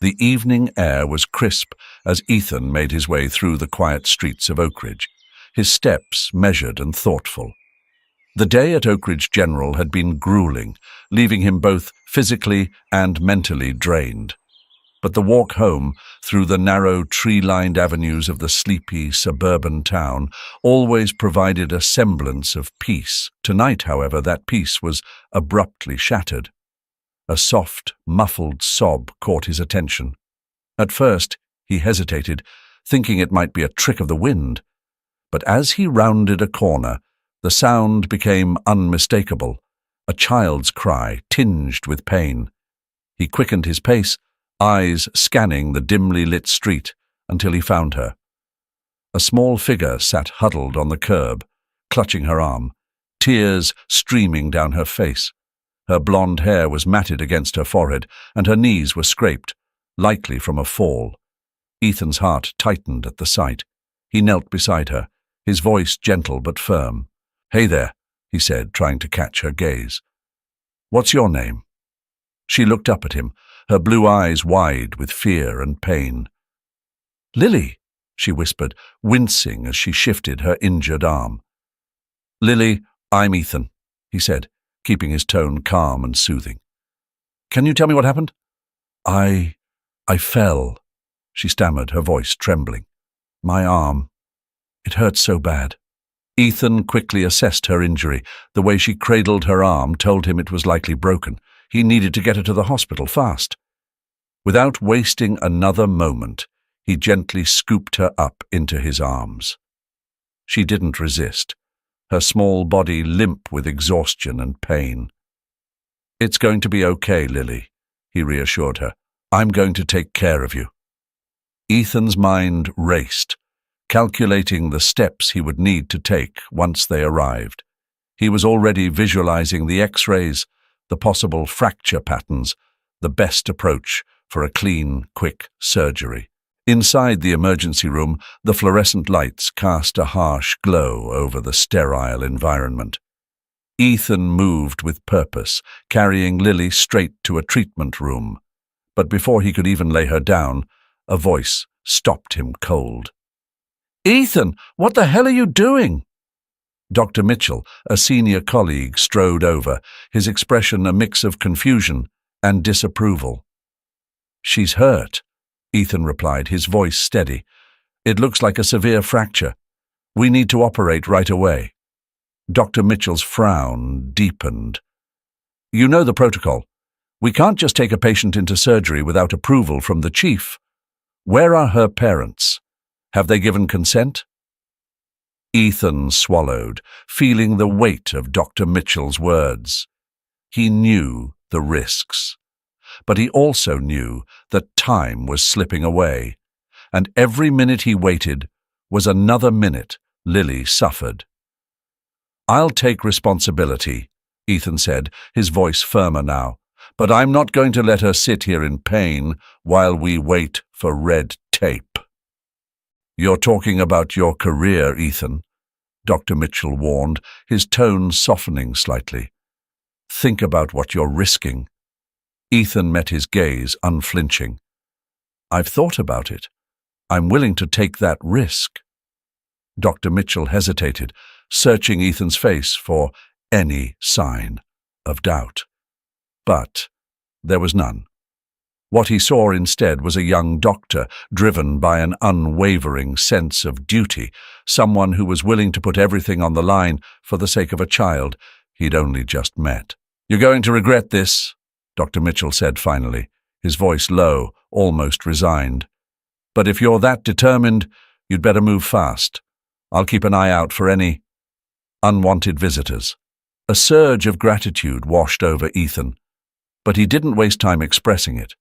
The evening air was crisp as Ethan made his way through the quiet streets of Oakridge, his steps measured and thoughtful. The day at Oakridge General had been grueling, leaving him both physically and mentally drained. But the walk home through the narrow, tree-lined avenues of the sleepy, suburban town always provided a semblance of peace. Tonight, however, that peace was abruptly shattered. A soft, muffled sob caught his attention. At first, he hesitated, thinking it might be a trick of the wind. But as he rounded a corner, the sound became unmistakable, a child's cry tinged with pain. He quickened his pace, eyes scanning the dimly lit street until he found her. A small figure sat huddled on the curb, clutching her arm, tears streaming down her face. Her blonde hair was matted against her forehead, and her knees were scraped, likely from a fall. Ethan's heart tightened at the sight. He knelt beside her, his voice gentle but firm. "Hey there," he said, trying to catch her gaze. "What's your name?" She looked up at him, her blue eyes wide with fear and pain. "Lily," she whispered, wincing as she shifted her injured arm. "Lily, I'm Ethan," he said, keeping his tone calm and soothing. "Can you tell me what happened?" I fell," she stammered, her voice trembling. "My arm. It hurt so bad." Ethan quickly assessed her injury. The way she cradled her arm told him it was likely broken. He needed to get her to the hospital fast. Without wasting another moment, he gently scooped her up into his arms. She didn't resist, her small body limp with exhaustion and pain. "It's going to be okay, Lily," he reassured her. "I'm going to take care of you." Ethan's mind raced, calculating the steps he would need to take once they arrived. He was already visualizing the X-rays, the possible fracture patterns, the best approach for a clean, quick surgery. Inside the emergency room, the fluorescent lights cast a harsh glow over the sterile environment. Ethan moved with purpose, carrying Lily straight to a treatment room. But before he could even lay her down, a voice stopped him cold. "Ethan, what the hell are you doing?" Dr. Mitchell, a senior colleague, strode over, his expression a mix of confusion and disapproval. "She's hurt," Ethan replied, his voice steady. "It looks like a severe fracture. We need to operate right away." Dr. Mitchell's frown deepened. "You know the protocol. We can't just take a patient into surgery without approval from the chief. Where are her parents? Have they given consent?" Ethan swallowed, feeling the weight of Dr. Mitchell's words. He knew the risks. But he also knew that time was slipping away, and every minute he waited was another minute Lily suffered. "I'll take responsibility," Ethan said, his voice firmer now, "but I'm not going to let her sit here in pain while we wait for red tape." "You're talking about your career, Ethan," Dr. Mitchell warned, his tone softening slightly. "Think about what you're risking." Ethan met his gaze, unflinching. "I've thought about it. I'm willing to take that risk." Dr. Mitchell hesitated, searching Ethan's face for any sign of doubt. But there was none. What he saw instead was a young doctor driven by an unwavering sense of duty, someone who was willing to put everything on the line for the sake of a child he'd only just met. "You're going to regret this," Dr. Mitchell said finally, his voice low, almost resigned. "But if you're that determined, you'd better move fast. I'll keep an eye out for any unwanted visitors." A surge of gratitude washed over Ethan, but he didn't waste time expressing it.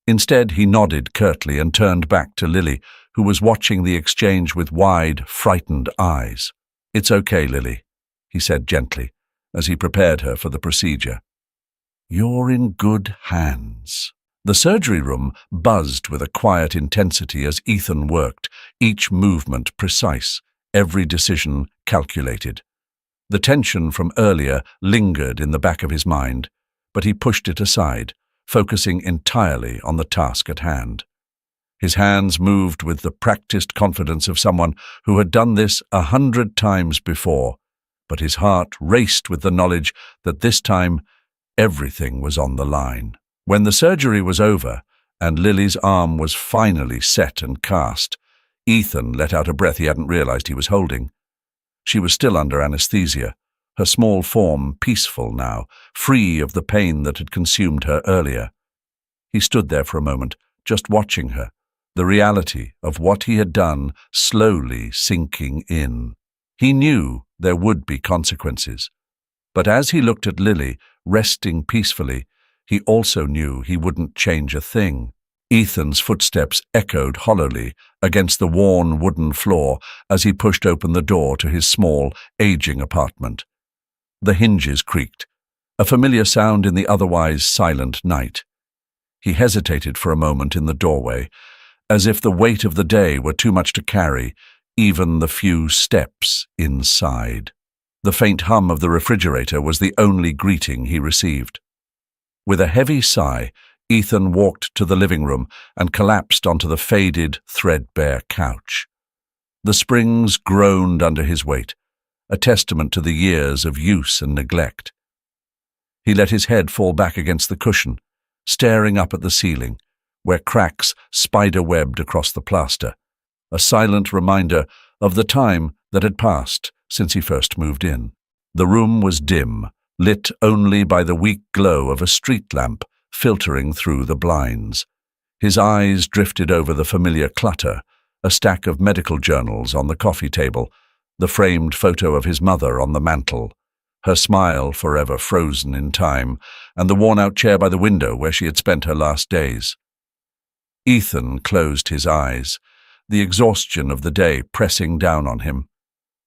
Instead, he nodded curtly and turned back to Lily, who was watching the exchange with wide, frightened eyes. "It's okay, Lily," he said gently, as he prepared her for the procedure. "You're in good hands." The surgery room buzzed with a quiet intensity as Ethan worked, each movement precise, every decision calculated. The tension from earlier lingered in the back of his mind, but he pushed it aside, focusing entirely on the task at hand. His hands moved with the practiced confidence of someone who had done this 100 times before, but his heart raced with the knowledge that this time everything was on the line. When the surgery was over and Lily's arm was finally set and cast, Ethan let out a breath he hadn't realized he was holding. She was still under anesthesia, her small form peaceful now, free of the pain that had consumed her earlier. He stood there for a moment, just watching her, the reality of what he had done slowly sinking in. He knew there would be consequences, but as he looked at Lily, resting peacefully, he also knew he wouldn't change a thing. Ethan's footsteps echoed hollowly against the worn wooden floor as he pushed open the door to his small, aging apartment. The hinges creaked, a familiar sound in the otherwise silent night. He hesitated for a moment in the doorway, as if the weight of the day were too much to carry, even the few steps inside. The faint hum of the refrigerator was the only greeting he received. With a heavy sigh, Ethan walked to the living room and collapsed onto the faded, threadbare couch. The springs groaned under his weight, a testament to the years of use and neglect. He let his head fall back against the cushion, staring up at the ceiling, where cracks spider-webbed across the plaster, a silent reminder of the time that had passed since he first moved in. The room was dim, lit only by the weak glow of a street lamp filtering through the blinds. His eyes drifted over the familiar clutter, a stack of medical journals on the coffee table, the framed photo of his mother on the mantel, her smile forever frozen in time, and the worn-out chair by the window where she had spent her last days. Ethan closed his eyes, the exhaustion of the day pressing down on him.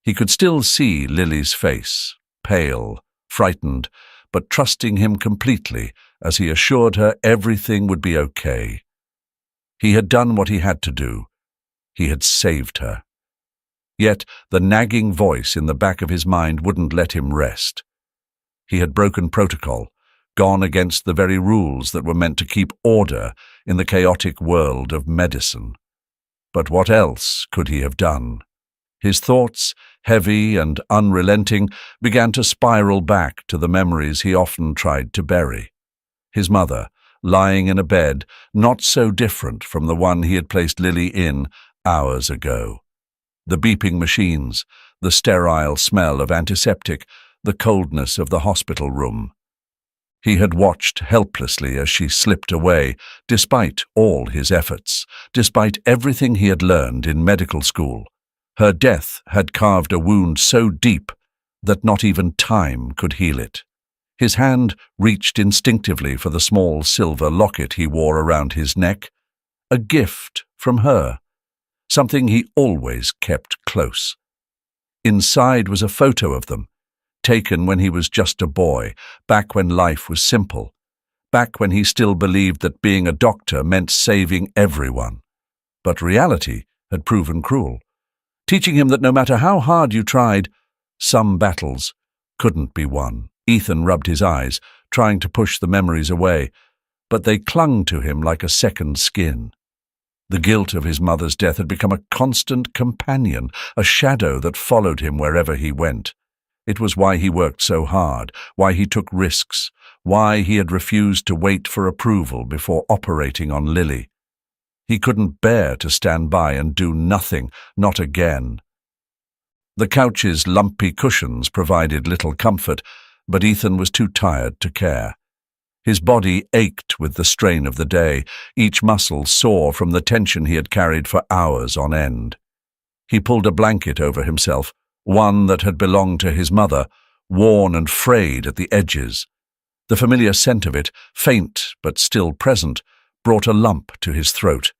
He could still see Lily's face, pale, frightened, but trusting him completely as he assured her everything would be okay. He had done what he had to do. He had saved her. Yet the nagging voice in the back of his mind wouldn't let him rest. He had broken protocol, gone against the very rules that were meant to keep order in the chaotic world of medicine. But what else could he have done? His thoughts, heavy and unrelenting, began to spiral back to the memories he often tried to bury. His mother, lying in a bed not so different from the one he had placed Lily in hours ago. The beeping machines, the sterile smell of antiseptic, the coldness of the hospital room. He had watched helplessly as she slipped away, despite all his efforts, despite everything he had learned in medical school. Her death had carved a wound so deep that not even time could heal it. His hand reached instinctively for the small silver locket he wore around his neck, a gift from her, something he always kept close. Inside was a photo of them, taken when he was just a boy, back when life was simple, back when he still believed that being a doctor meant saving everyone. But reality had proven cruel, teaching him that no matter how hard you tried, some battles couldn't be won. Ethan rubbed his eyes, trying to push the memories away, but they clung to him like a second skin. The guilt of his mother's death had become a constant companion, a shadow that followed him wherever he went. It was why he worked so hard, why he took risks, why he had refused to wait for approval before operating on Lily. He couldn't bear to stand by and do nothing, not again. The couch's lumpy cushions provided little comfort, but Ethan was too tired to care. His body ached with the strain of the day, each muscle sore from the tension he had carried for hours on end. He pulled a blanket over himself, one that had belonged to his mother, worn and frayed at the edges. The familiar scent of it, faint but still present, brought a lump to his throat.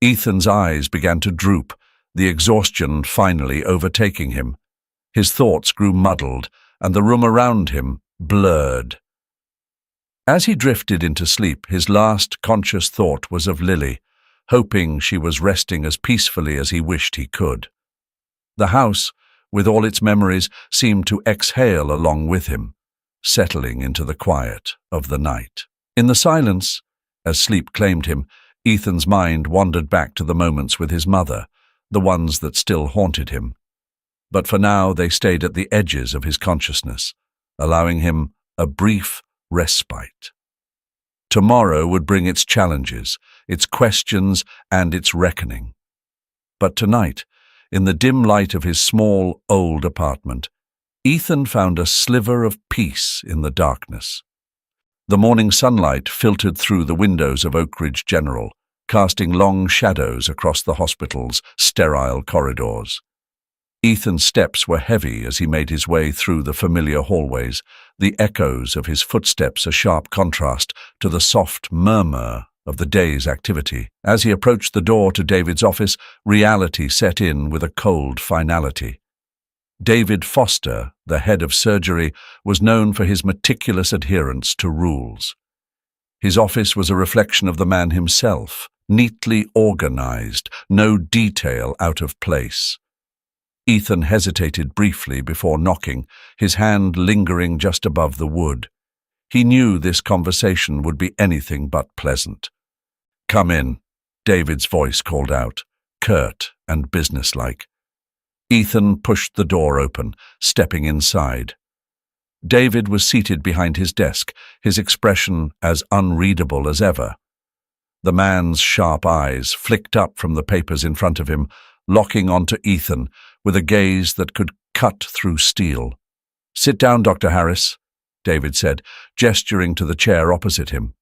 Ethan's eyes began to droop, the exhaustion finally overtaking him. His thoughts grew muddled, and the room around him blurred. As he drifted into sleep, his last conscious thought was of Lily, hoping she was resting as peacefully as he wished he could. The house, with all its memories, seemed to exhale along with him, settling into the quiet of the night. In the silence, as sleep claimed him, Ethan's mind wandered back to the moments with his mother, the ones that still haunted him. But for now they stayed at the edges of his consciousness, allowing him a brief respite. Tomorrow would bring its challenges, its questions, and its reckoning. But tonight, in the dim light of his small, old apartment, Ethan found a sliver of peace in the darkness. The morning sunlight filtered through the windows of Oakridge General, casting long shadows across the hospital's sterile corridors. Ethan's steps were heavy as he made his way through the familiar hallways, the echoes of his footsteps a sharp contrast to the soft murmur of the day's activity. As he approached the door to David's office, reality set in with a cold finality. David Foster, the head of surgery, was known for his meticulous adherence to rules. His office was a reflection of the man himself, neatly organized, no detail out of place. Ethan hesitated briefly before knocking, his hand lingering just above the wood. He knew this conversation would be anything but pleasant. "Come in," David's voice called out, curt and businesslike. Ethan pushed the door open, stepping inside. David was seated behind his desk, his expression as unreadable as ever. The man's sharp eyes flicked up from the papers in front of him, locking onto Ethan with a gaze that could cut through steel. "Sit down, Dr. Harris," David said, gesturing to the chair opposite him.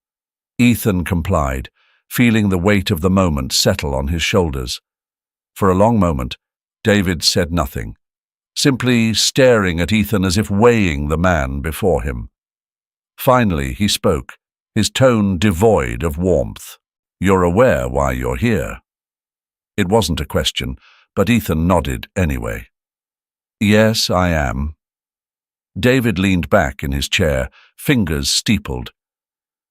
Ethan complied, feeling the weight of the moment settle on his shoulders. For a long moment, David said nothing, simply staring at Ethan as if weighing the man before him. Finally, he spoke, his tone devoid of warmth. "You're aware why you're here?" It wasn't a question, but Ethan nodded anyway. "Yes, I am." David leaned back in his chair, fingers steepled.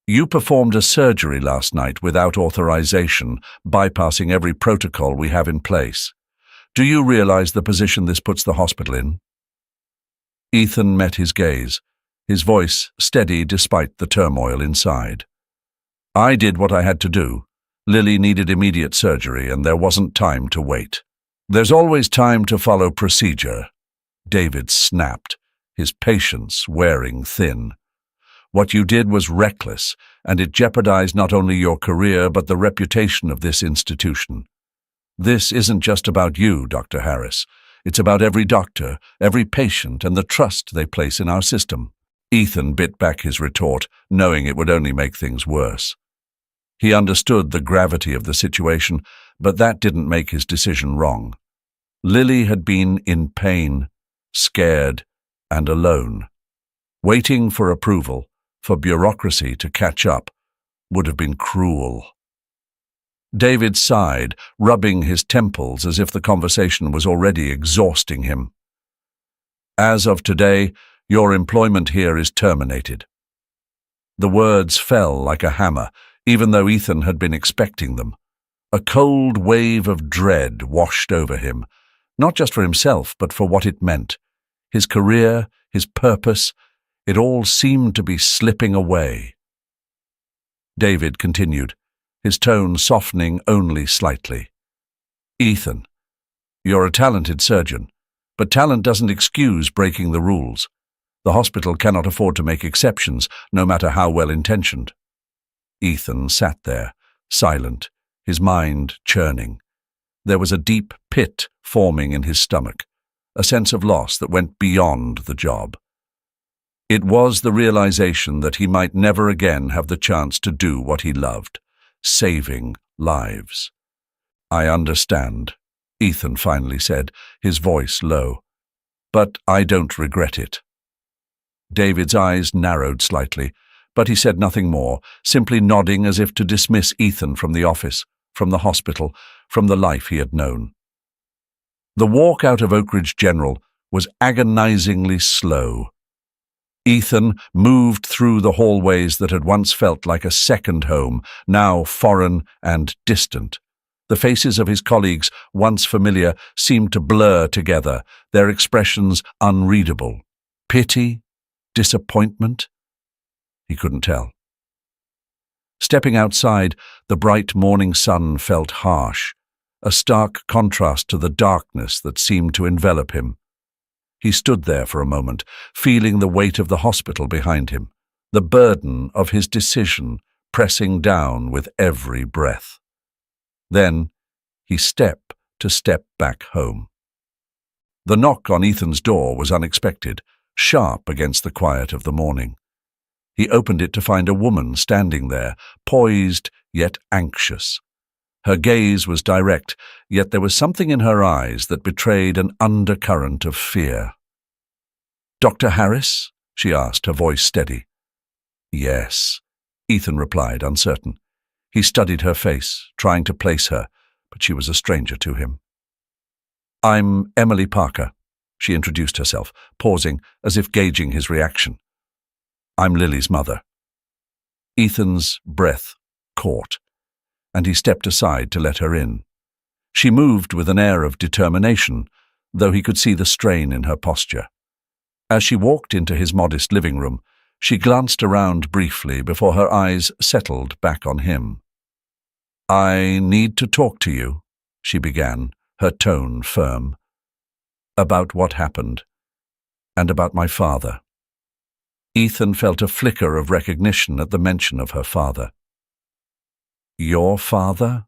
"You performed a surgery last night without authorization, bypassing every protocol we have in place. Do you realize the position this puts the hospital in?" Ethan met his gaze, his voice steady despite the turmoil inside. "I did what I had to do. Lily needed immediate surgery, and there wasn't time to wait." "There's always time to follow procedure," David snapped, his patience wearing thin. "What you did was reckless, and it jeopardized not only your career but the reputation of this institution. This isn't just about you, Dr. Harris. It's about every doctor, every patient, and the trust they place in our system." Ethan bit back his retort, knowing it would only make things worse. He understood the gravity of the situation, but that didn't make his decision wrong. Lily had been in pain, scared, and alone. Waiting for approval, for bureaucracy to catch up, would have been cruel. David sighed, rubbing his temples as if the conversation was already exhausting him. "As of today, your employment here is terminated." The words fell like a hammer, even though Ethan had been expecting them. A cold wave of dread washed over him, not just for himself, but for what it meant. His career, his purpose, it all seemed to be slipping away. David continued, his tone softening only slightly. "Ethan, you're a talented surgeon, but talent doesn't excuse breaking the rules. The hospital cannot afford to make exceptions, no matter how well-intentioned." Ethan sat there, silent, his mind churning. There was a deep pit forming in his stomach, a sense of loss that went beyond the job. It was the realization that he might never again have the chance to do what he loved, saving lives. "I understand," Ethan finally said, his voice low. "But I don't regret it." David's eyes narrowed slightly, but he said nothing more, simply nodding as if to dismiss Ethan from the office, from the hospital, from the life he had known. The walk out of Oakridge General was agonizingly slow. Ethan moved through the hallways that had once felt like a second home, now foreign and distant. The faces of his colleagues, once familiar, seemed to blur together, their expressions unreadable. Pity? Disappointment? He couldn't tell. Stepping outside, the bright morning sun felt harsh, a stark contrast to the darkness that seemed to envelop him. He stood there for a moment, feeling the weight of the hospital behind him, the burden of his decision pressing down with every breath. Then he stepped back home. The knock on Ethan's door was unexpected, sharp against the quiet of the morning. He opened it to find a woman standing there, poised yet anxious. Her gaze was direct, yet there was something in her eyes that betrayed an undercurrent of fear. "Dr. Harris?" she asked, her voice steady. "Yes," Ethan replied, uncertain. He studied her face, trying to place her, but she was a stranger to him. "I'm Emily Parker," she introduced herself, pausing as if gauging his reaction. "I'm Lily's mother." Ethan's breath caught, and he stepped aside to let her in. She moved with an air of determination, though he could see the strain in her posture. As she walked into his modest living room, she glanced around briefly before her eyes settled back on him. "I need to talk to you," she began, her tone firm. "About what happened, and about my father." Ethan felt a flicker of recognition at the mention of her father. "Your father?"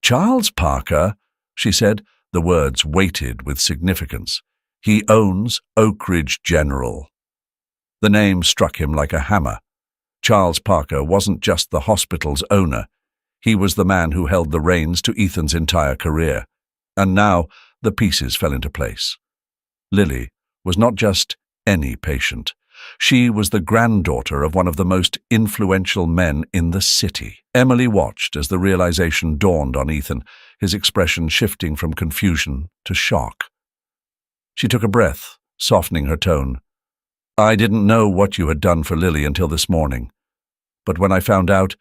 "Charles Parker," she said, the words weighted with significance. "He owns Oak Ridge General." The name struck him like a hammer. Charles Parker wasn't just the hospital's owner. He was the man who held the reins to Ethan's entire career. And now the pieces fell into place. Lily was not just any patient. She was the granddaughter of one of the most influential men in the city. Emily watched as the realization dawned on Ethan, his expression shifting from confusion to shock. She took a breath, softening her tone. "I didn't know what you had done for Lily until this morning. But when I found out,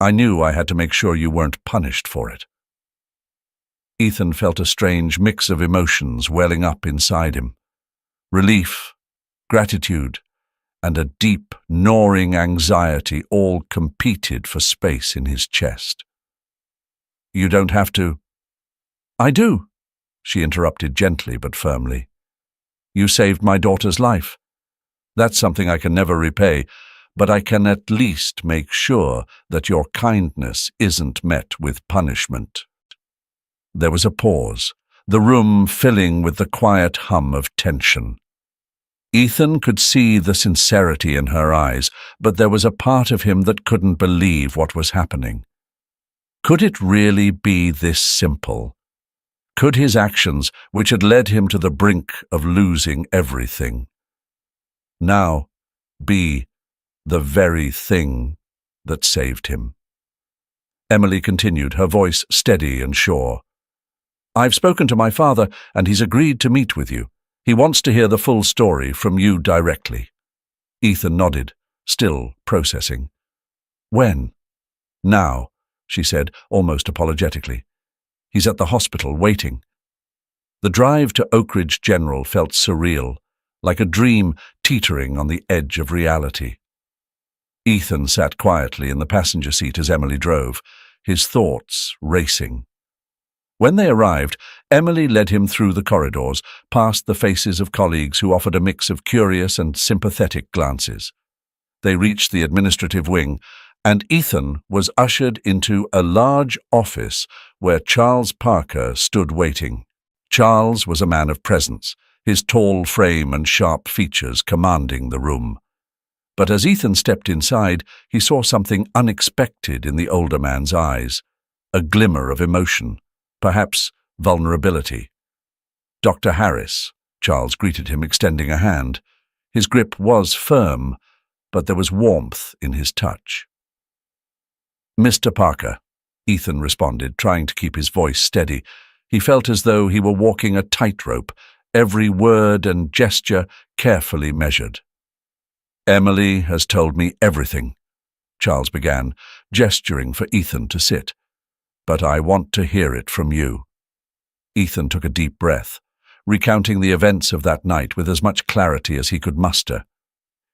I knew I had to make sure you weren't punished for it." Ethan felt a strange mix of emotions welling up inside him. Relief, gratitude, and a deep, gnawing anxiety all competed for space in his chest. "You don't have to." "I do," she interrupted gently but firmly. "You saved my daughter's life. That's something I can never repay, but I can at least make sure that your kindness isn't met with punishment." There was a pause, the room filling with the quiet hum of tension. Ethan could see the sincerity in her eyes, but there was a part of him that couldn't believe what was happening. Could it really be this simple? Could his actions, which had led him to the brink of losing everything, now be the very thing that saved him? Emily continued, her voice steady and sure. "I've spoken to my father, and he's agreed to meet with you. He wants to hear the full story from you directly." Ethan nodded, still processing. "When?" "Now," she said, almost apologetically. "He's at the hospital, waiting." The drive to Oak Ridge General felt surreal, like a dream teetering on the edge of reality. Ethan sat quietly in the passenger seat as Emily drove, his thoughts racing. When they arrived, Emily led him through the corridors, past the faces of colleagues who offered a mix of curious and sympathetic glances. They reached the administrative wing, and Ethan was ushered into a large office where Charles Parker stood waiting. Charles was a man of presence, his tall frame and sharp features commanding the room. But as Ethan stepped inside, he saw something unexpected in the older man's eyes, a glimmer of emotion, perhaps vulnerability. "Dr. Harris," Charles greeted him, extending a hand. His grip was firm, but there was warmth in his touch. "Mr. Parker," Ethan responded, trying to keep his voice steady. He felt as though he were walking a tightrope, every word and gesture carefully measured. "Emily has told me everything," Charles began, gesturing for Ethan to sit. "But I want to hear it from you." Ethan took a deep breath, recounting the events of that night with as much clarity as he could muster.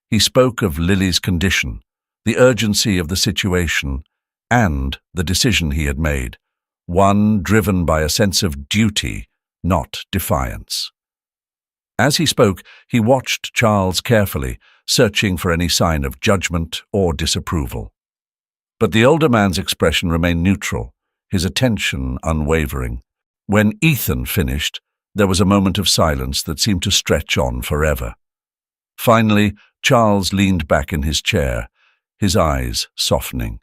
He spoke of Lily's condition, the urgency of the situation, and the decision he had made, one driven by a sense of duty, not defiance. As he spoke, he watched Charles carefully, searching for any sign of judgment or disapproval. But the older man's expression remained neutral, his attention unwavering. When Ethan finished, there was a moment of silence that seemed to stretch on forever. Finally, Charles leaned back in his chair, his eyes softening.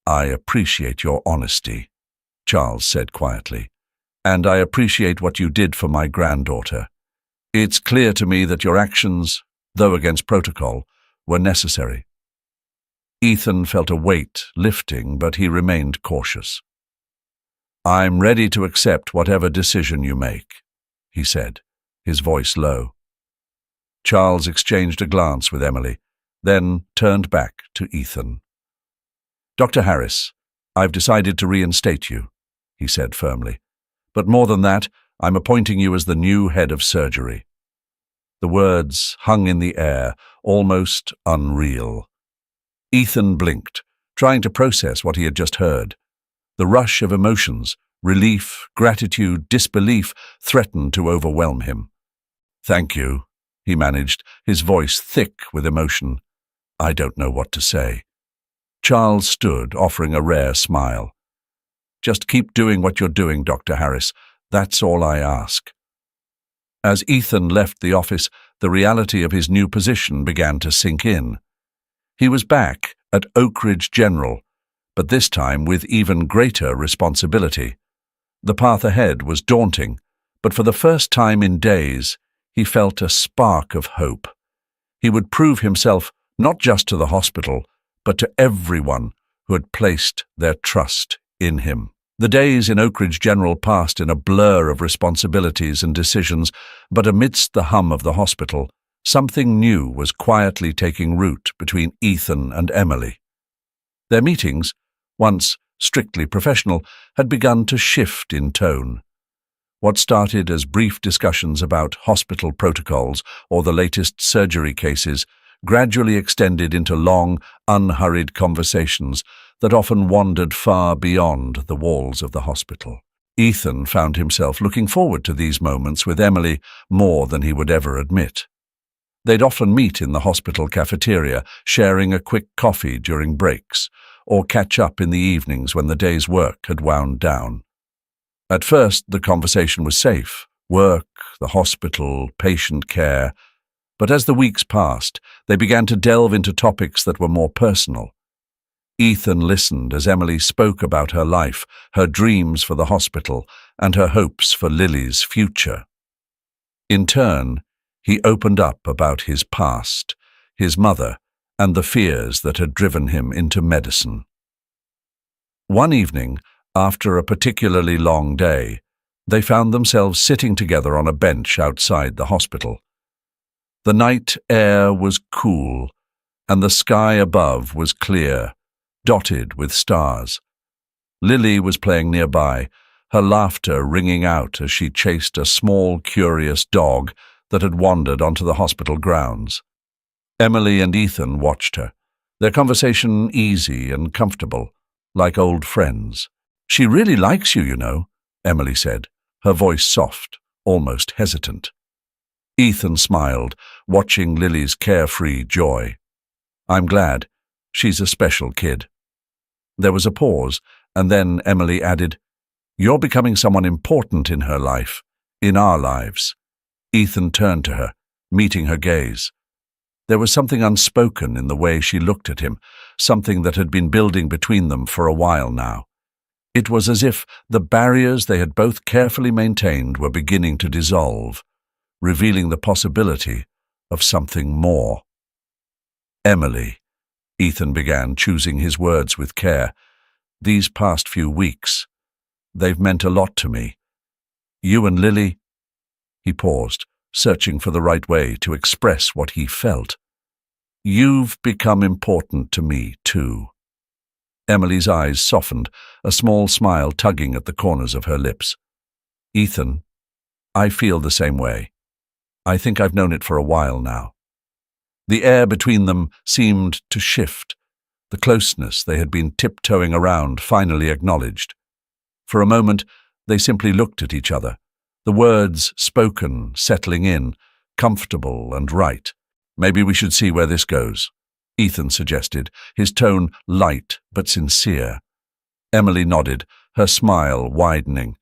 "I appreciate your honesty," Charles said quietly, "and I appreciate what you did for my granddaughter. It's clear to me that your actions, though against protocol, were necessary." Ethan felt a weight lifting, but he remained cautious. "I'm ready to accept whatever decision you make," he said, his voice low. Charles exchanged a glance with Emily, then turned back to Ethan. "Dr. Harris, I've decided to reinstate you," he said firmly. "But more than that, I'm appointing you as the new head of surgery." The words hung in the air, almost unreal. Ethan blinked, trying to process what he had just heard. The rush of emotions, relief, gratitude, disbelief, threatened to overwhelm him. "Thank you," he managed, his voice thick with emotion. "I don't know what to say." Charles stood, offering a rare smile. "Just keep doing what you're doing, Dr. Harris. That's all I ask." As Ethan left the office, the reality of his new position began to sink in. He was back at Oak Ridge General, but this time with even greater responsibility. The path ahead was daunting, but for the first time in days, he felt a spark of hope. He would prove himself not just to the hospital, but to everyone who had placed their trust in him. The days in Oak Ridge General passed in a blur of responsibilities and decisions, but amidst the hum of the hospital, something new was quietly taking root between Ethan and Emily. Their meetings, once strictly professional, had begun to shift in tone. What started as brief discussions about hospital protocols or the latest surgery cases gradually extended into long, unhurried conversations that often wandered far beyond the walls of the hospital. Ethan found himself looking forward to these moments with Emily more than he would ever admit. They'd often meet in the hospital cafeteria, sharing a quick coffee during breaks, or catch up in the evenings when the day's work had wound down. At first, the conversation was safe: work, the hospital, patient care. But as the weeks passed, they began to delve into topics that were more personal. Ethan listened as Emily spoke about her life, her dreams for the hospital, and her hopes for Lily's future. In turn, he opened up about his past, his mother, and the fears that had driven him into medicine. One evening, after a particularly long day, they found themselves sitting together on a bench outside the hospital. The night air was cool, and the sky above was clear, dotted with stars. Lily was playing nearby, her laughter ringing out as she chased a small, curious dog that had wandered onto the hospital grounds. Emily and Ethan watched her, their conversation easy and comfortable, like old friends. "She really likes you, you know," Emily said, her voice soft, almost hesitant. Ethan smiled, watching Lily's carefree joy. "I'm glad. She's a special kid." There was a pause, and then Emily added, "You're becoming someone important in her life, in our lives." Ethan turned to her, meeting her gaze. There was something unspoken in the way she looked at him, something that had been building between them for a while now. It was as if the barriers they had both carefully maintained were beginning to dissolve, revealing the possibility of something more. "Emily," Ethan began, choosing his words with care, "these past few weeks, they've meant a lot to me. You and Lily—" He paused, searching for the right way to express what he felt. "You've become important to me, too." Emily's eyes softened, a small smile tugging at the corners of her lips. "Ethan, I feel the same way. I think I've known it for a while now." The air between them seemed to shift, the closeness they had been tiptoeing around finally acknowledged. For a moment, they simply looked at each other, the words spoken settling in, comfortable and right. "Maybe we should see where this goes," Ethan suggested, his tone light but sincere. Emily nodded, her smile widening.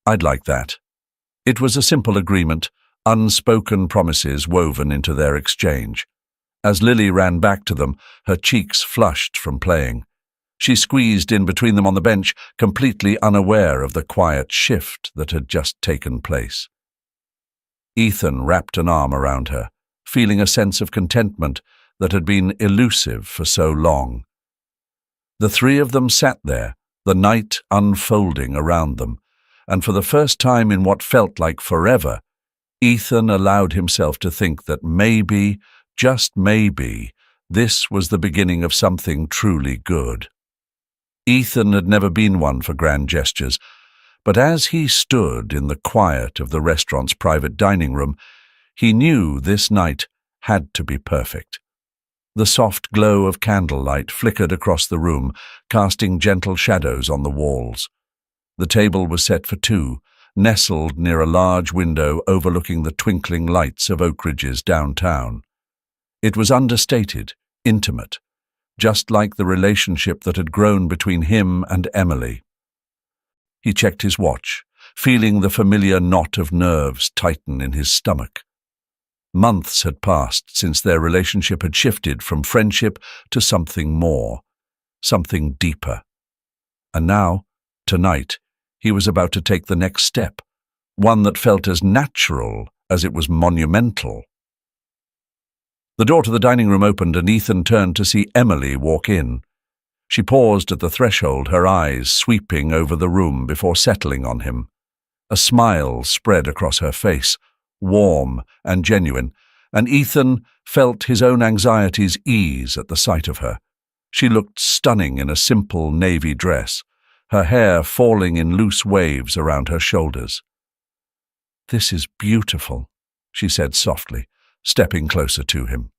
"I'd like that." It was a simple agreement, unspoken promises woven into their exchange. As Lily ran back to them, her cheeks flushed from playing. She squeezed in between them on the bench, completely unaware of the quiet shift that had just taken place. Ethan wrapped an arm around her, feeling a sense of contentment that had been elusive for so long. The three of them sat there, the night unfolding around them, and for the first time in what felt like forever, Ethan allowed himself to think that maybe, just maybe, this was the beginning of something truly good. Ethan had never been one for grand gestures, but as he stood in the quiet of the restaurant's private dining room, he knew this night had to be perfect. The soft glow of candlelight flickered across the room, casting gentle shadows on the walls. The table was set for two, nestled near a large window overlooking the twinkling lights of Oakridge's downtown. It was understated, intimate, just like the relationship that had grown between him and Emily. He checked his watch, feeling the familiar knot of nerves tighten in his stomach. Months had passed since their relationship had shifted from friendship to something more, something deeper. And now, tonight, he was about to take the next step, one that felt as natural as it was monumental. The door to the dining room opened and Ethan turned to see Emily walk in. She paused at the threshold, her eyes sweeping over the room before settling on him. A smile spread across her face, warm and genuine, and Ethan felt his own anxieties ease at the sight of her. She looked stunning in a simple navy dress, her hair falling in loose waves around her shoulders. "This is beautiful," she said softly, stepping closer to him.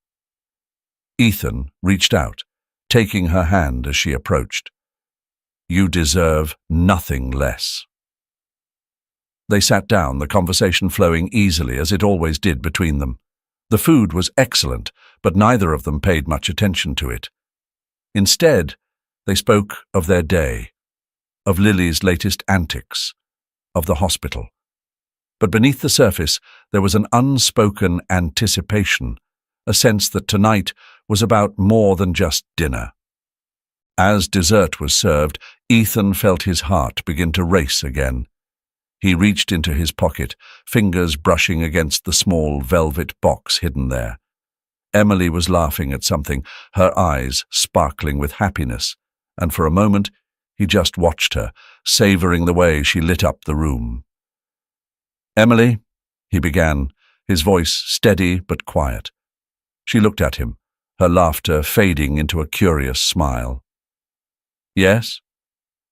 Ethan reached out, taking her hand as she approached. "You deserve nothing less." They sat down, the conversation flowing easily as it always did between them. The food was excellent, but neither of them paid much attention to it. Instead, they spoke of their day, of Lily's latest antics, of the hospital. But beneath the surface, there was an unspoken anticipation, a sense that tonight was about more than just dinner. As dessert was served, Ethan felt his heart begin to race again. He reached into his pocket, fingers brushing against the small velvet box hidden there. Emily was laughing at something, her eyes sparkling with happiness, and for a moment he just watched her, savoring the way she lit up the room. "Emily," he began, his voice steady but quiet. She looked at him, her laughter fading into a curious smile. "Yes?"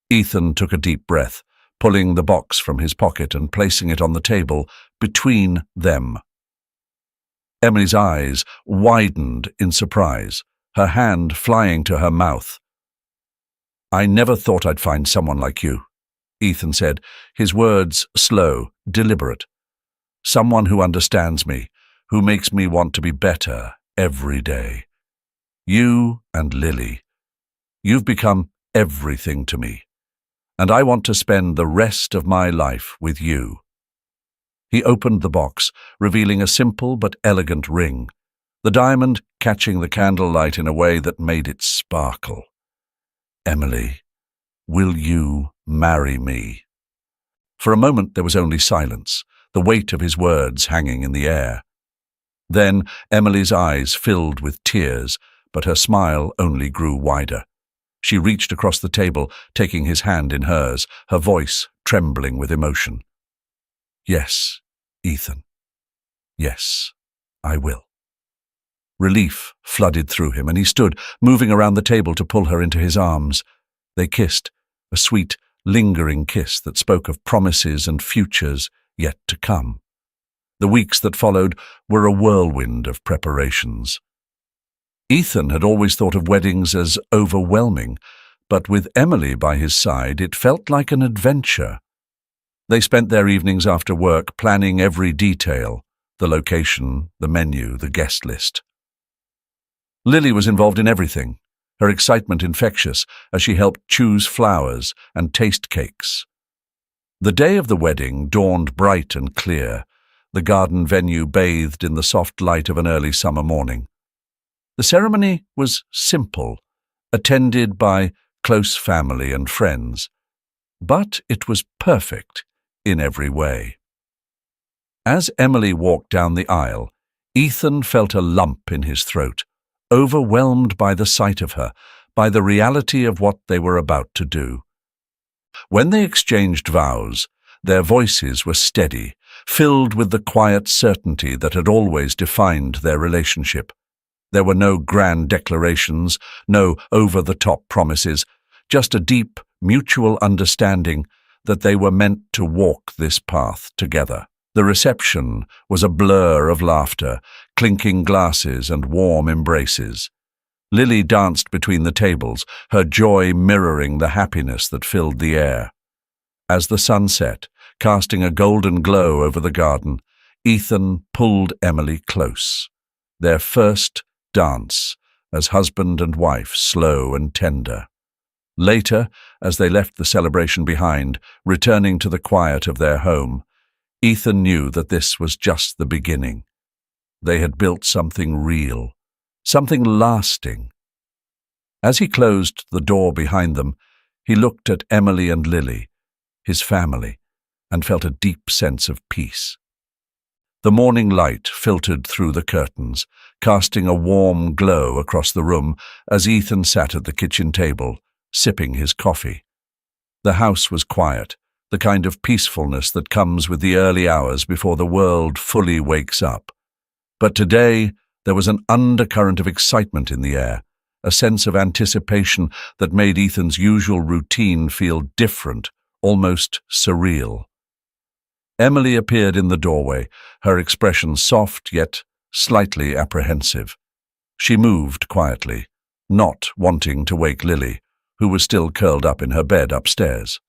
Ethan took a deep breath, pulling the box from his pocket and placing it on the table between them. Emily's eyes widened in surprise, her hand flying to her mouth. "I never thought I'd find someone like you," Ethan said, his words slow, deliberate. "Someone who understands me, who makes me want to be better every day. You and Lily. You've become everything to me, and I want to spend the rest of my life with you." He opened the box, revealing a simple but elegant ring, the diamond catching the candlelight in a way that made it sparkle. "Emily, will you marry me?" For a moment there was only silence, the weight of his words hanging in the air. Then Emily's eyes filled with tears, but her smile only grew wider. She reached across the table, taking his hand in hers, her voice trembling with emotion. "Yes, Ethan. Yes, I will." Relief flooded through him, and he stood, moving around the table to pull her into his arms. They kissed, a sweet, lingering kiss that spoke of promises and futures yet to come. The weeks that followed were a whirlwind of preparations. Ethan had always thought of weddings as overwhelming, but with Emily by his side, it felt like an adventure. They spent their evenings after work planning every detail: the location, the menu, the guest list. Lily was involved in everything, her excitement infectious as she helped choose flowers and taste cakes. The day of the wedding dawned bright and clear, the garden venue bathed in the soft light of an early summer morning. The ceremony was simple, attended by close family and friends, but it was perfect in every way. As Emily walked down the aisle, Ethan felt a lump in his throat, overwhelmed by the sight of her, by the reality of what they were about to do. When they exchanged vows, their voices were steady, filled with the quiet certainty that had always defined their relationship. There were no grand declarations, no over-the-top promises, just a deep, mutual understanding that they were meant to walk this path together. The reception was a blur of laughter, clinking glasses and warm embraces. Lily danced between the tables, her joy mirroring the happiness that filled the air. As the sun set, casting a golden glow over the garden, Ethan pulled Emily close. Their first dance as husband and wife, slow and tender. Later, as they left the celebration behind, returning to the quiet of their home, Ethan knew that this was just the beginning. They had built something real, something lasting. As he closed the door behind them, he looked at Emily and Lily, his family, and felt a deep sense of peace. The morning light filtered through the curtains, casting a warm glow across the room as Ethan sat at the kitchen table, sipping his coffee. The house was quiet, the kind of peacefulness that comes with the early hours before the world fully wakes up. But today there was an undercurrent of excitement in the air, a sense of anticipation that made Ethan's usual routine feel different, almost surreal. Emily appeared in the doorway, her expression soft yet slightly apprehensive. She moved quietly, not wanting to wake Lily, who was still curled up in her bed upstairs.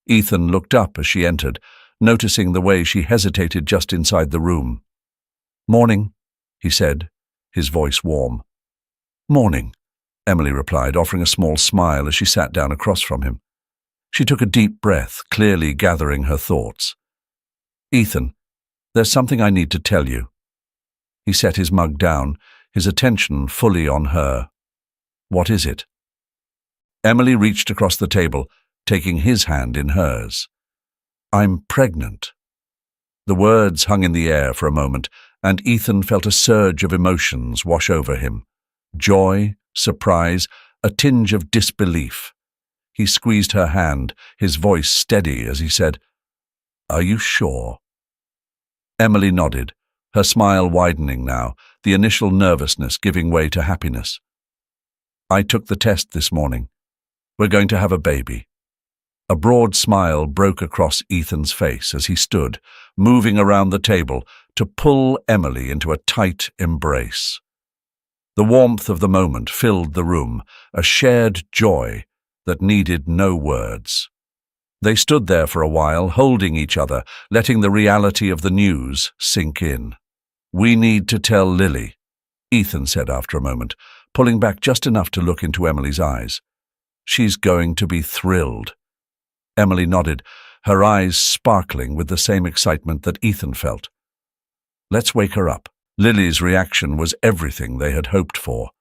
Ethan looked up as she entered, noticing the way she hesitated just inside the room. "Morning," he said, his voice warm. "Morning," Emily replied, offering a small smile as she sat down across from him. She took a deep breath, clearly gathering her thoughts. "Ethan, there's something I need to tell you." He set his mug down, his attention fully on her. "What is it?" Emily reached across the table, taking his hand in hers. "I'm pregnant." The words hung in the air for a moment, and Ethan felt a surge of emotions wash over him. Joy, surprise, a tinge of disbelief. He squeezed her hand, his voice steady as he said, "Are you sure?" Emily nodded, her smile widening now, the initial nervousness giving way to happiness. "I took the test this morning. We're going to have a baby." A broad smile broke across Ethan's face as he stood, moving around the table to pull Emily into a tight embrace. The warmth of the moment filled the room, a shared joy that needed no words. They stood there for a while, holding each other, letting the reality of the news sink in. "We need to tell Lily," Ethan said after a moment, pulling back just enough to look into Emily's eyes. "She's going to be thrilled." Emily nodded, her eyes sparkling with the same excitement that Ethan felt. "Let's wake her up." Lily's reaction was everything they had hoped for.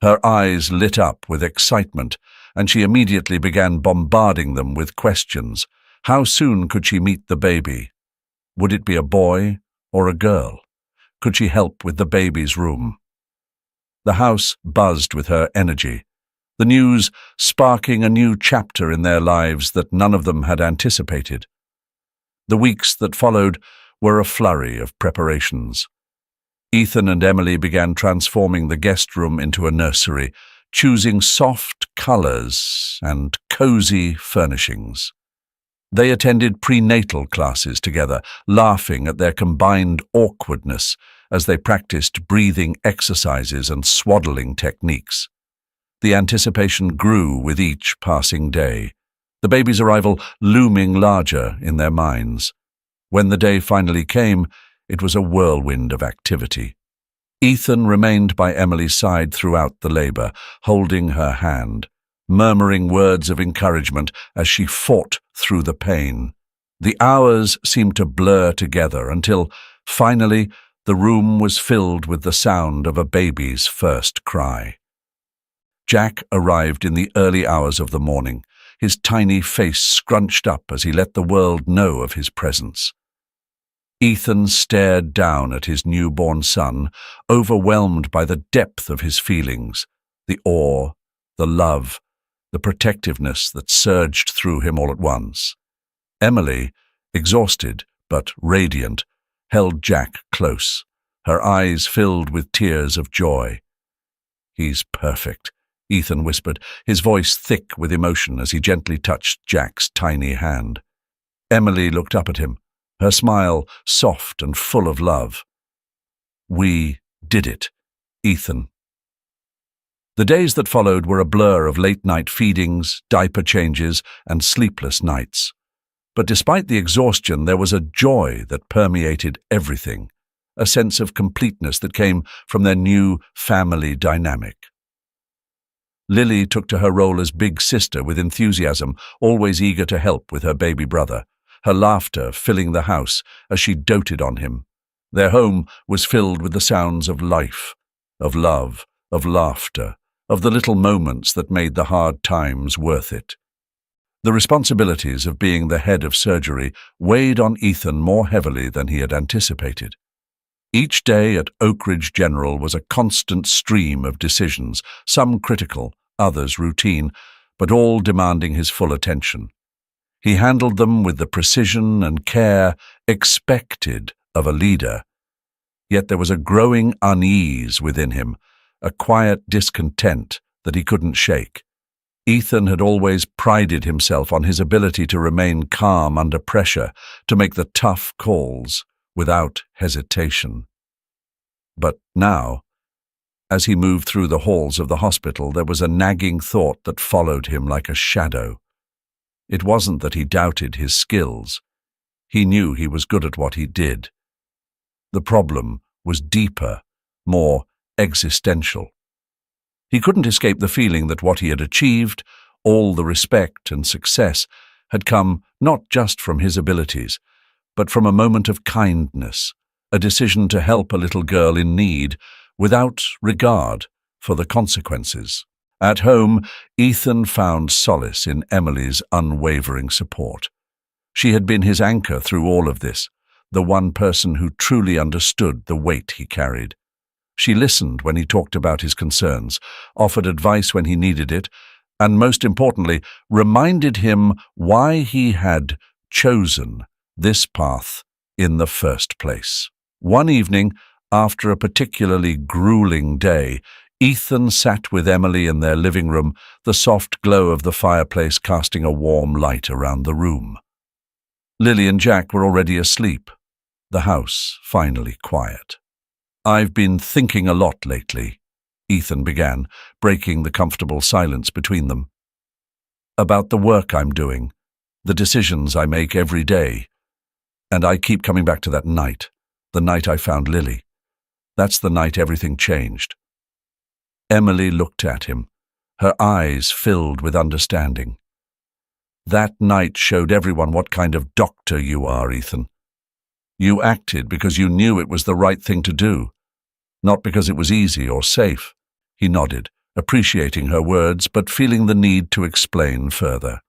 Her eyes lit up with excitement, and she immediately began bombarding them with questions. How soon could she meet the baby? Would it be a boy or a girl? Could she help with the baby's room? The house buzzed with her energy, the news sparking a new chapter in their lives that none of them had anticipated. The weeks that followed were a flurry of preparations. Ethan and Emily began transforming the guest room into a nursery, choosing soft colors and cozy furnishings. They attended prenatal classes together, laughing at their combined awkwardness as they practiced breathing exercises and swaddling techniques. The anticipation grew with each passing day, the baby's arrival looming larger in their minds. When the day finally came, it was a whirlwind of activity. Ethan remained by Emily's side throughout the labor, holding her hand, murmuring words of encouragement as she fought through the pain. The hours seemed to blur together until, finally, the room was filled with the sound of a baby's first cry. Jack arrived in the early hours of the morning, his tiny face scrunched up as he let the world know of his presence. Ethan stared down at his newborn son, overwhelmed by the depth of his feelings, the awe, the love, the protectiveness that surged through him all at once. Emily, exhausted but radiant, held Jack close, her eyes filled with tears of joy. "He's perfect," Ethan whispered, his voice thick with emotion as he gently touched Jack's tiny hand. Emily looked up at him, her smile soft and full of love. "We did it, Ethan." The days that followed were a blur of late-night feedings, diaper changes, and sleepless nights. But despite the exhaustion, there was a joy that permeated everything, a sense of completeness that came from their new family dynamic. Lily took to her role as big sister with enthusiasm, always eager to help with her baby brother, her laughter filling the house as she doted on him. Their home was filled with the sounds of life, of love, of laughter, of the little moments that made the hard times worth it. The responsibilities of being the head of surgery weighed on Ethan more heavily than he had anticipated. Each day at Oak Ridge General was a constant stream of decisions, some critical, others routine, but all demanding his full attention. He handled them with the precision and care expected of a leader. Yet there was a growing unease within him, a quiet discontent that he couldn't shake. Ethan had always prided himself on his ability to remain calm under pressure, to make the tough calls without hesitation. But now, as he moved through the halls of the hospital, there was a nagging thought that followed him like a shadow. It wasn't that he doubted his skills. He knew he was good at what he did. The problem was deeper, more existential. He couldn't escape the feeling that what he had achieved, all the respect and success, had come not just from his abilities, but from a moment of kindness, a decision to help a little girl in need without regard for the consequences. At home, Ethan found solace in Emily's unwavering support. She had been his anchor through all of this, the one person who truly understood the weight he carried. She listened when he talked about his concerns, offered advice when he needed it, and most importantly, reminded him why he had chosen this path in the first place. One evening, after a particularly grueling day, Ethan sat with Emily in their living room, the soft glow of the fireplace casting a warm light around the room. Lily and Jack were already asleep, the house finally quiet. "I've been thinking a lot lately," Ethan began, breaking the comfortable silence between them. "About the work I'm doing, the decisions I make every day. And I keep coming back to that night, the night I found Lily. That's the night everything changed." Emily looked at him, her eyes filled with understanding. "That night showed everyone what kind of doctor you are, Ethan. You acted because you knew it was the right thing to do, not because it was easy or safe." He nodded, appreciating her words, but feeling the need to explain further.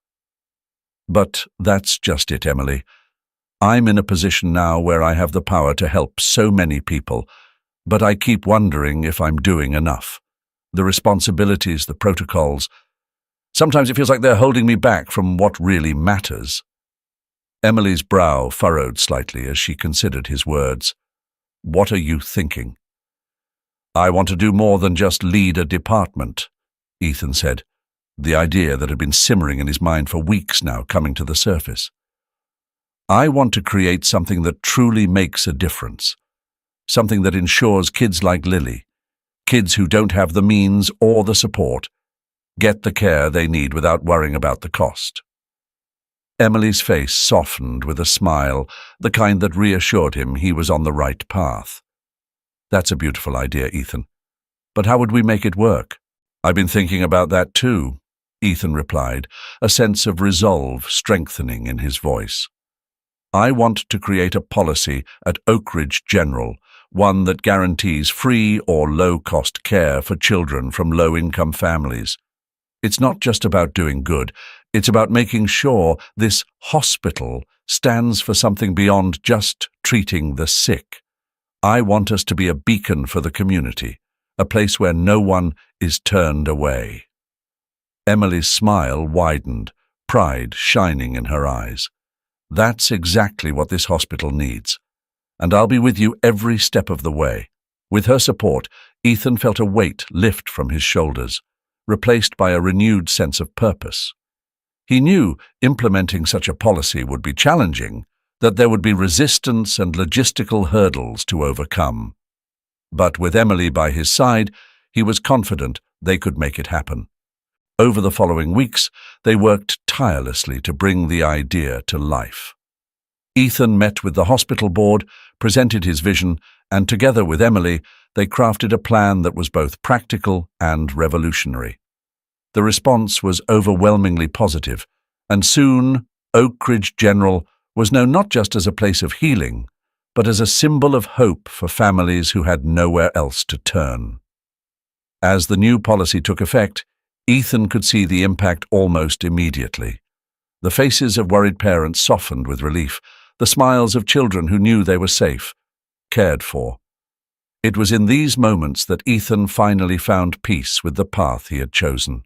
"But that's just it, Emily. I'm in a position now where I have the power to help so many people, but I keep wondering if I'm doing enough. The responsibilities, the protocols. Sometimes it feels like they're holding me back from what really matters." Emily's brow furrowed slightly as she considered his words. "What are you thinking?" "I want to do more than just lead a department," Ethan said, the idea that had been simmering in his mind for weeks now coming to the surface. I want to create something that truly makes a difference. Something that ensures kids like Lily, kids who don't have the means or the support, get the care they need without worrying about the cost. Emily's face softened with a smile, the kind that reassured him he was on the right path. That's a beautiful idea, Ethan. But how would we make it work? I've been thinking about that too, Ethan replied, a sense of resolve strengthening in his voice. I want to create a policy at Oakridge General, one that guarantees free or low-cost care for children from low-income families. It's not just about doing good, it's about making sure this hospital stands for something beyond just treating the sick. I want us to be a beacon for the community, a place where no one is turned away. Emily's smile widened, pride shining in her eyes. That's exactly what this hospital needs, and I'll be with you every step of the way. With her support, Ethan felt a weight lift from his shoulders, replaced by a renewed sense of purpose. He knew implementing such a policy would be challenging, that there would be resistance and logistical hurdles to overcome. But with Emily by his side, he was confident they could make it happen. Over the following weeks, they worked tirelessly to bring the idea to life. Ethan met with the hospital board, presented his vision, and together with Emily, they crafted a plan that was both practical and revolutionary. The response was overwhelmingly positive, and soon Oakridge General was known not just as a place of healing, but as a symbol of hope for families who had nowhere else to turn. As the new policy took effect, Ethan could see the impact almost immediately. The faces of worried parents softened with relief, the smiles of children who knew they were safe, cared for. It was in these moments that Ethan finally found peace with the path he had chosen.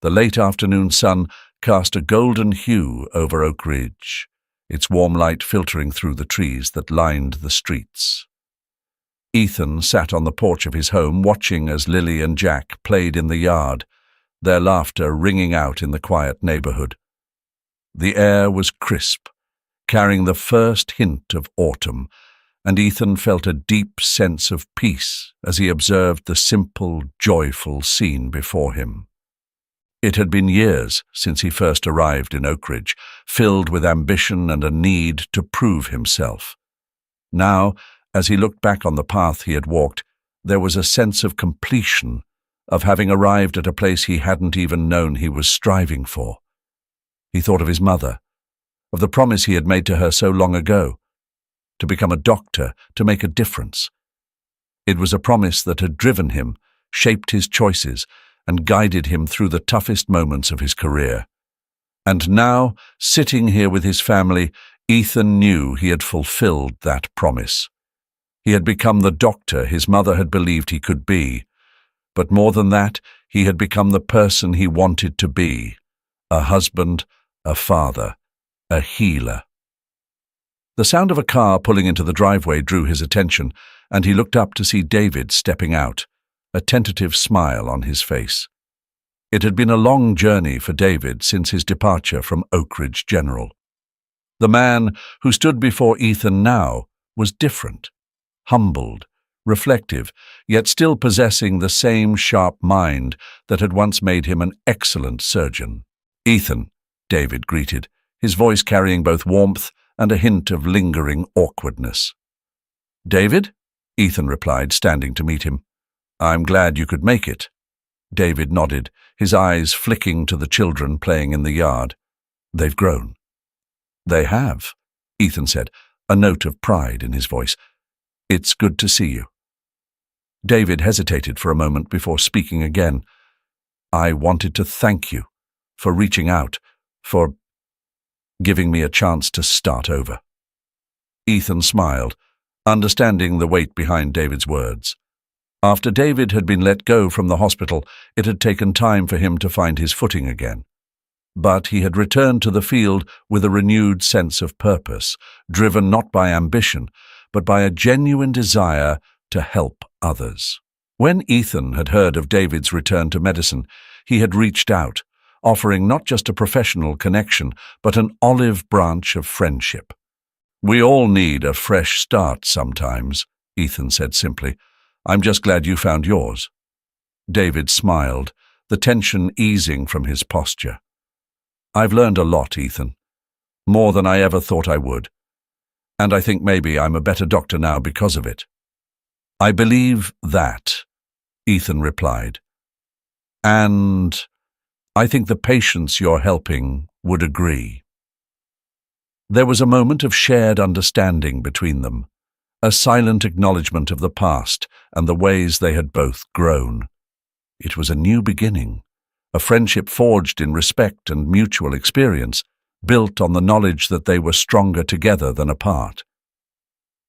The late afternoon sun cast a golden hue over Oakridge, its warm light filtering through the trees that lined the streets. Ethan sat on the porch of his home watching as Lily and Jack played in the yard, their laughter ringing out in the quiet neighborhood. The air was crisp, carrying the first hint of autumn, and Ethan felt a deep sense of peace as he observed the simple, joyful scene before him. It had been years since he first arrived in Oakridge, filled with ambition and a need to prove himself. Now, as he looked back on the path he had walked, there was a sense of completion, of having arrived at a place he hadn't even known he was striving for. He thought of his mother, of the promise he had made to her so long ago, to become a doctor, to make a difference. It was a promise that had driven him, shaped his choices, and guided him through the toughest moments of his career. And now, sitting here with his family, Ethan knew he had fulfilled that promise. He had become the doctor his mother had believed he could be, but more than that, he had become the person he wanted to be, a husband, a father, a healer. The sound of a car pulling into the driveway drew his attention, and he looked up to see David stepping out, a tentative smile on his face. It had been a long journey for David since his departure from Oakridge General. The man who stood before Ethan now was different, humbled, reflective, yet still possessing the same sharp mind that had once made him an excellent surgeon. "Ethan," David greeted, his voice carrying both warmth and a hint of lingering awkwardness. "David?" Ethan replied, standing to meet him. "I'm glad you could make it." David nodded, his eyes flicking to the children playing in the yard. "They've grown." "They have," Ethan said, a note of pride in his voice. "It's good to see you." David hesitated for a moment before speaking again. "I wanted to thank you for reaching out, for giving me a chance to start over." Ethan smiled, understanding the weight behind David's words. After David had been let go from the hospital, it had taken time for him to find his footing again. But he had returned to the field with a renewed sense of purpose, driven not by ambition, but by a genuine desire to help others. When Ethan had heard of David's return to medicine, he had reached out, offering not just a professional connection, but an olive branch of friendship. "We all need a fresh start sometimes," Ethan said simply. "I'm just glad you found yours." David smiled, the tension easing from his posture. "I've learned a lot, Ethan. More than I ever thought I would. And I think maybe I'm a better doctor now because of it." "I believe that," Ethan replied. "And I think the patients you're helping would agree." There was a moment of shared understanding between them, a silent acknowledgement of the past and the ways they had both grown. It was a new beginning, a friendship forged in respect and mutual experience, built on the knowledge that they were stronger together than apart.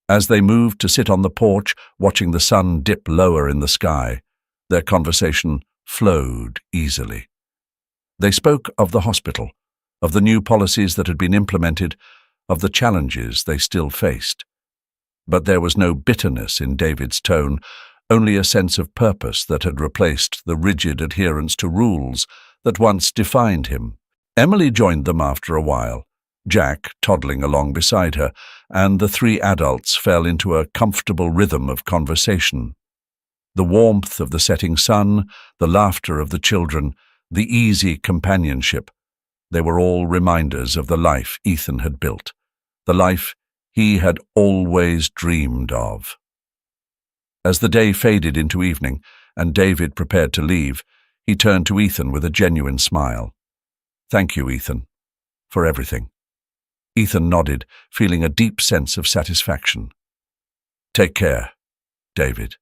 As they moved to sit on the porch, watching the sun dip lower in the sky, their conversation flowed easily. They spoke of the hospital, of the new policies that had been implemented, of the challenges they still faced. But there was no bitterness in David's tone, only a sense of purpose that had replaced the rigid adherence to rules that once defined him. Emily joined them after a while, Jack toddling along beside her, and the three adults fell into a comfortable rhythm of conversation. The warmth of the setting sun, the laughter of the children, the easy companionship, they were all reminders of the life Ethan had built, the life he had always dreamed of. As the day faded into evening and David prepared to leave, he turned to Ethan with a genuine smile. "Thank you, Ethan, for everything." Ethan nodded, feeling a deep sense of satisfaction. "Take care, David.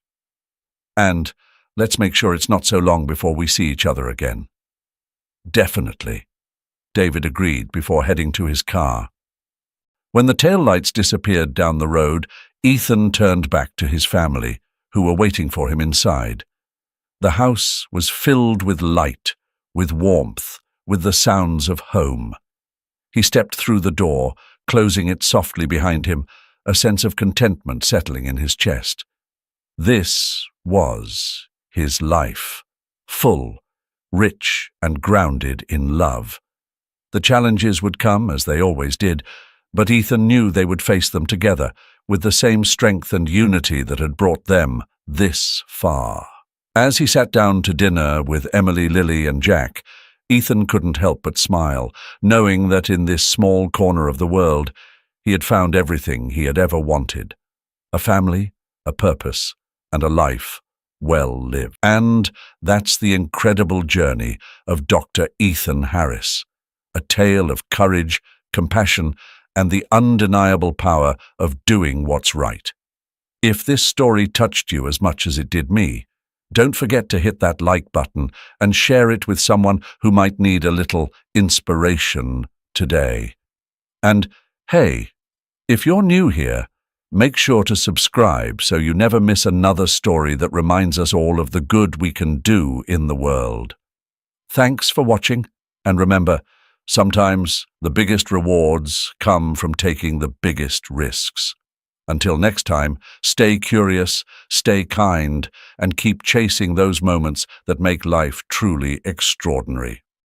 And let's make sure it's not so long before we see each other again." "Definitely," David agreed before heading to his car. When the taillights disappeared down the road, Ethan turned back to his family, who were waiting for him inside. The house was filled with light, with warmth, with the sounds of home. He stepped through the door, closing it softly behind him, a sense of contentment settling in his chest. This was his life, full, rich, and grounded in love. The challenges would come, as they always did, but Ethan knew they would face them together, with the same strength and unity that had brought them this far. As he sat down to dinner with Emily, Lily, and Jack, Ethan couldn't help but smile, knowing that in this small corner of the world, he had found everything he had ever wanted: a family, a purpose, and a life well lived. And that's the incredible journey of Dr. Ethan Harris, a tale of courage, compassion, and the undeniable power of doing what's right. If this story touched you as much as it did me, don't forget to hit that like button and share it with someone who might need a little inspiration today. And hey, if you're new here, make sure to subscribe so you never miss another story that reminds us all of the good we can do in the world. Thanks for watching, and remember, sometimes the biggest rewards come from taking the biggest risks. Until next time, stay curious, stay kind, and keep chasing those moments that make life truly extraordinary.